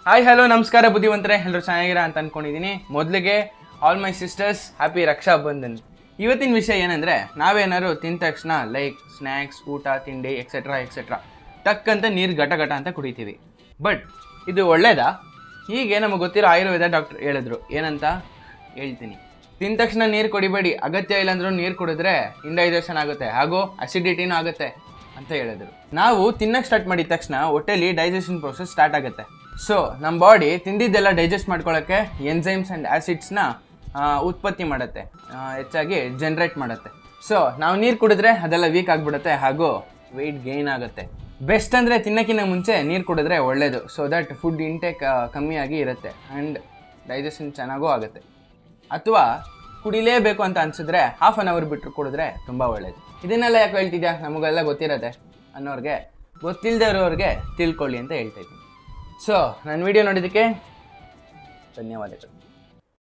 Hi hello ನಮಸ್ಕಾರ ಬುದ್ಧಿವಂತರೆ, ಎಲ್ಲರೂ ಚೆನ್ನಾಗಿರ ಅಂತ ಅಂದ್ಕೊಂಡಿದ್ದೀನಿ. ಮೊದಲಿಗೆ all my sisters happy Raksha Bandhan. ಇವತ್ತಿನ ವಿಷಯ ಏನಂದರೆ, ನಾವೇನಾದ್ರು ತಿಂದ ತಕ್ಷಣ ಲೈಕ್ ಸ್ನ್ಯಾಕ್ಸ್, ಊಟ, ತಿಂಡಿ ಎಕ್ಸೆಟ್ರಾ ಟಕ್ಕಂತ ನೀರು ಘಟ ಅಂತ ಕುಡಿತೀವಿ. ಬಟ್ ಇದು ಒಳ್ಳೇದಾ? ಹೀಗೆ ನಮಗೆ ಗೊತ್ತಿರೋ ಆಯುರ್ವೇದ ಡಾಕ್ಟರ್ ಹೇಳಿದ್ರು. ಏನಂತ ಹೇಳ್ತೀನಿ. ತಿಂದ ತಕ್ಷಣ ನೀರು ಕುಡಿಬೇಡಿ, ಅಗತ್ಯ ಇಲ್ಲಾಂದ್ರೂ ನೀರು ಕುಡಿದ್ರೆ ಇಂಡೈಜೆಷನ್ ಆಗುತ್ತೆ ಹಾಗೂ ಅಸಿಡಿಟಿನೂ ಆಗುತ್ತೆ ಅಂತ ಹೇಳಿದ್ರು. ನಾವು ತಿನ್ನಕ್ಕೆ ಸ್ಟಾರ್ಟ್ ಮಾಡಿದ ತಕ್ಷಣ ಹೊಟ್ಟೆಲಿ ಡೈಜೆಷನ್ ಪ್ರೋಸೆಸ್ ಸ್ಟಾರ್ಟ್ ಆಗುತ್ತೆ. ಸೊ ನಮ್ಮ ಬಾಡಿ ತಿಂದಿದ್ದೆಲ್ಲ ಡೈಜೆಸ್ಟ್ ಮಾಡ್ಕೊಳ್ಳೋಕ್ಕೆ ಎನ್ಸೈಮ್ಸ್ ಆ್ಯಂಡ್ ಆ್ಯಸಿಡ್ಸ್ನ ಉತ್ಪತ್ತಿ ಮಾಡುತ್ತೆ, ಹೆಚ್ಚಾಗಿ ಜನ್ರೇಟ್ ಮಾಡುತ್ತೆ. ಸೊ ನಾವು ನೀರು ಕುಡಿದ್ರೆ ಅದೆಲ್ಲ ವೀಕ್ ಆಗಿಬಿಡುತ್ತೆ ಹಾಗೂ ವೆಯ್ಟ್ ಗೇನ್ ಆಗುತ್ತೆ. ಬೆಸ್ಟ್ ಅಂದರೆ ತಿನ್ನೋಕ್ಕಿಂತ ಮುಂಚೆ ನೀರು ಕುಡಿದ್ರೆ ಒಳ್ಳೆಯದು. ಸೊ ದಟ್ ಫುಡ್ ಇಂಟೇಕ್ ಕಮ್ಮಿಯಾಗಿ ಇರುತ್ತೆ ಆ್ಯಂಡ್ ಡೈಜೆಷನ್ ಚೆನ್ನಾಗೂ ಆಗುತ್ತೆ. ಅಥವಾ ಕುಡಿಲೇಬೇಕು ಅಂತ ಅನಿಸಿದ್ರೆ ಹಾಫ್ ಆನ್ ಅವರ್ ಬಿಟ್ಟರು ಕುಡಿದ್ರೆ ತುಂಬ ಒಳ್ಳೆಯದು. ಇದನ್ನೆಲ್ಲ ಯಾಕೆ ಹೇಳ್ತಿದ್ಯಾ, ನಮಗೆಲ್ಲ ಗೊತ್ತಿರುತ್ತೆ ಅನ್ನೋರಿಗೆ, ಗೊತ್ತಿಲ್ಲದೆ ಇರೋರಿಗೆ ತಿಳ್ಕೊಳ್ಳಿ ಅಂತ ಹೇಳ್ತಾ ಇದ್ದೀನಿ. ಸೊ ನನ್ನ ವಿಡಿಯೋ ನೋಡಿದ್ದಕ್ಕೆ ಧನ್ಯವಾದಗಳು.